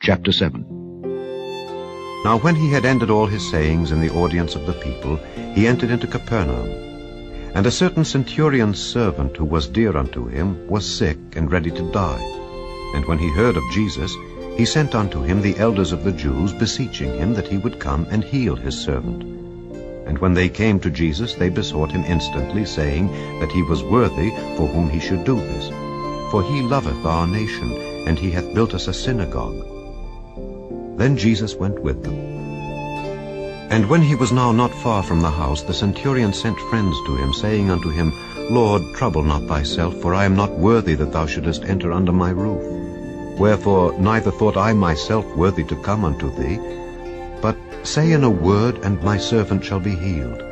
Chapter 7. Now when he had ended all his sayings in the audience of the people, he entered into Capernaum. And a certain centurion's servant, who was dear unto him, was sick and ready to die. And when he heard of Jesus, he sent unto him the elders of the Jews, beseeching him that he would come and heal his servant. And when they came to Jesus, they besought him instantly, saying that he was worthy for whom he should do this. For he loveth our nation, and he hath built us a synagogue. Then Jesus went with them. And when he was now not far from the house, the centurion sent friends to him, saying unto him, Lord, trouble not thyself, for I am not worthy that thou shouldest enter under my roof. Wherefore neither thought I myself worthy to come unto thee, but say in a word, and my servant shall be healed.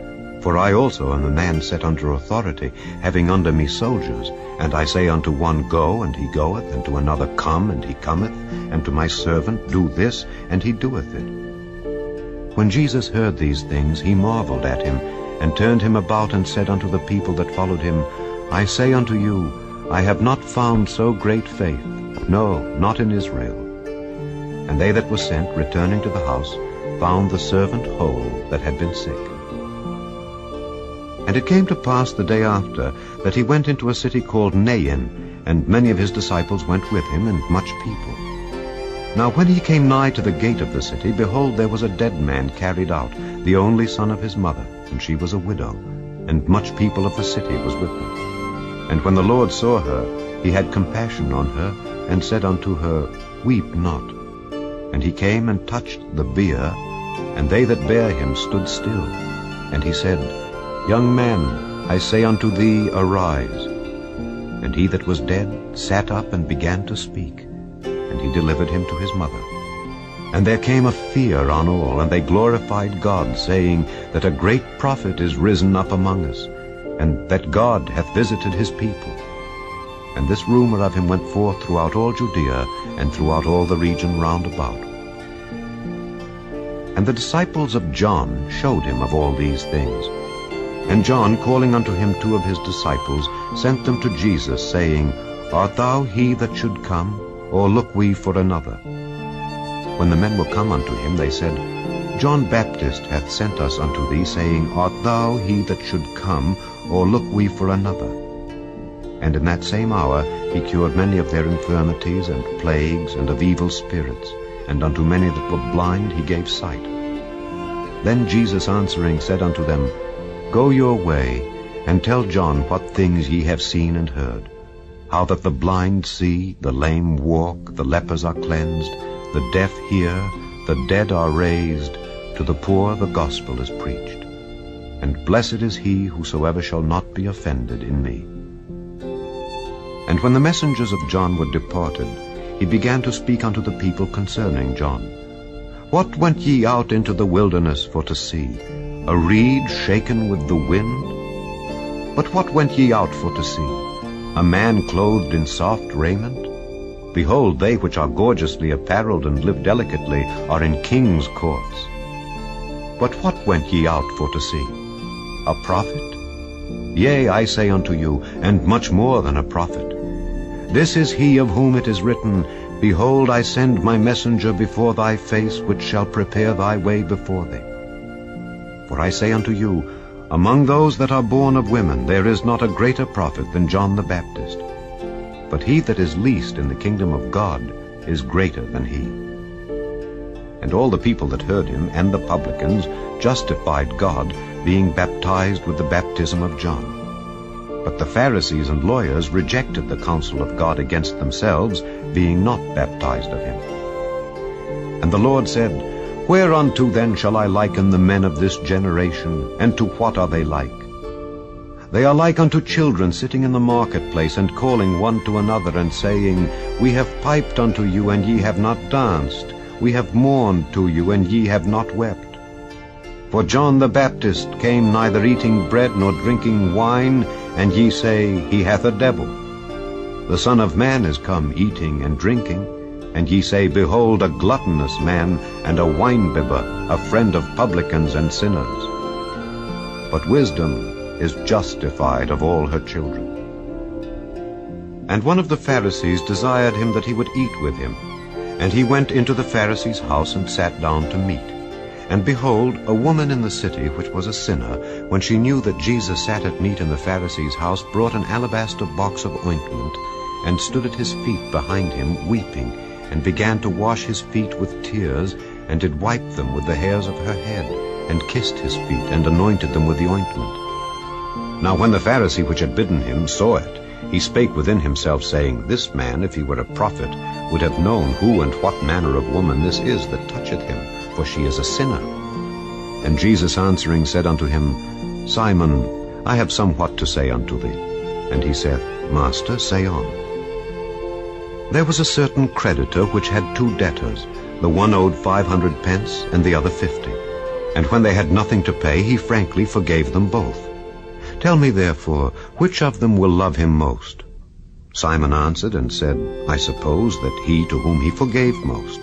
For I also am a man set under authority, having under me soldiers. And I say unto one, Go, and he goeth, and to another, Come, and he cometh, and to my servant, Do this, and he doeth it. When Jesus heard these things, he marveled at him, and turned him about, and said unto the people that followed him, I say unto you, I have not found so great faith, no, not in Israel. And they that were sent, returning to the house, found the servant whole that had been sick. And it came to pass the day after, that he went into a city called Nain, and many of his disciples went with him, and much people. Now when he came nigh to the gate of the city, behold, there was a dead man carried out, the only son of his mother, and she was a widow, and much people of the city was with her. And when the Lord saw her, he had compassion on her, and said unto her, Weep not. And he came and touched the bier, and they that bare him stood still. And he said, Young man, I say unto thee, arise. And he that was dead sat up and began to speak. And he delivered him to his mother. And there came a fear on all, and they glorified God, saying that a great prophet is risen up among us, and that God hath visited his people. And this rumor of him went forth throughout all Judea, and throughout all the region round about. And the disciples of John showed him of all these things. And John, calling unto him 2 of his disciples, sent them to Jesus, saying, Art thou he that should come, or look we for another? When the men were come unto him, they said, John Baptist hath sent us unto thee, saying, Art thou he that should come, or look we for another? And in that same hour he cured many of their infirmities and plagues and of evil spirits, and unto many that were blind he gave sight. Then Jesus answering said unto them, Go your way, and tell John what things ye have seen and heard, how that the blind see, the lame walk, the lepers are cleansed, the deaf hear, the dead are raised, to the poor the gospel is preached. And blessed is he whosoever shall not be offended in me. And when the messengers of John were departed, he began to speak unto the people concerning John. What went ye out into the wilderness for to see? A reed shaken with the wind? But what went ye out for to see? A man clothed in soft raiment? Behold, they which are gorgeously apparelled and live delicately are in kings' courts. But what went ye out for to see? A prophet? Yea, I say unto you, and much more than a prophet. This is he of whom it is written, Behold, I send my messenger before thy face, which shall prepare thy way before thee. For I say unto you, among those that are born of women there is not a greater prophet than John the Baptist. But he that is least in the kingdom of God is greater than he. And all the people that heard him, and the publicans, justified God, being baptized with the baptism of John. But the Pharisees and lawyers rejected the counsel of God against themselves, being not baptized of him. And the Lord said, Whereunto then shall I liken the men of this generation, and to what are they like? They are like unto children sitting in the marketplace, and calling one to another, and saying, We have piped unto you, and ye have not danced. We have mourned to you, and ye have not wept. For John the Baptist came neither eating bread nor drinking wine, and ye say, He hath a devil. The Son of Man is come eating and drinking, and ye say, Behold, a gluttonous man, and a winebibber, a friend of publicans and sinners. But wisdom is justified of all her children. And one of the Pharisees desired him that he would eat with him. And he went into the Pharisee's house and sat down to meat. And behold, a woman in the city, which was a sinner, when she knew that Jesus sat at meat in the Pharisee's house, brought an alabaster box of ointment, and stood at his feet behind him, weeping, and began to wash his feet with tears, and did wipe them with the hairs of her head, and kissed his feet, and anointed them with the ointment. Now when the Pharisee which had bidden him saw it, he spake within himself, saying, This man, if he were a prophet, would have known who and what manner of woman this is that toucheth him, for she is a sinner. And Jesus answering said unto him, Simon, I have somewhat to say unto thee. And he saith, Master, say on. There was a certain creditor which had 2 debtors. The one owed 500 pence, and the other 50. And when they had nothing to pay, he frankly forgave them both. Tell me therefore, which of them will love him most? Simon answered and said, I suppose that he to whom he forgave most.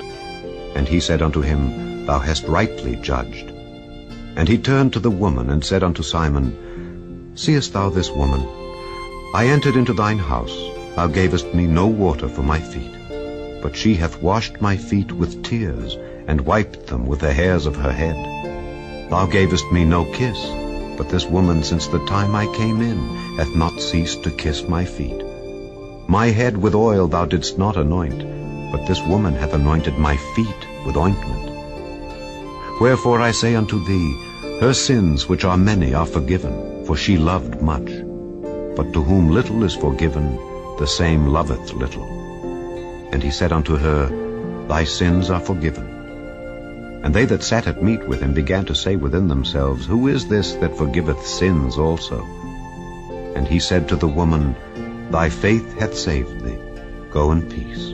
And he said unto him, Thou hast rightly judged. And he turned to the woman and said unto Simon, Seest thou this woman? I entered into thine house. Thou gavest me no water for my feet, but she hath washed my feet with tears, and wiped them with the hairs of her head. Thou gavest me no kiss, but this woman since the time I came in hath not ceased to kiss my feet. My head with oil thou didst not anoint, but this woman hath anointed my feet with ointment. Wherefore I say unto thee, her sins which are many are forgiven, for she loved much. But to whom little is forgiven, the same loveth little. And he said unto her, Thy sins are forgiven. And they that sat at meat with him began to say within themselves, Who is this that forgiveth sins also? And he said to the woman, Thy faith hath saved thee. Go in peace.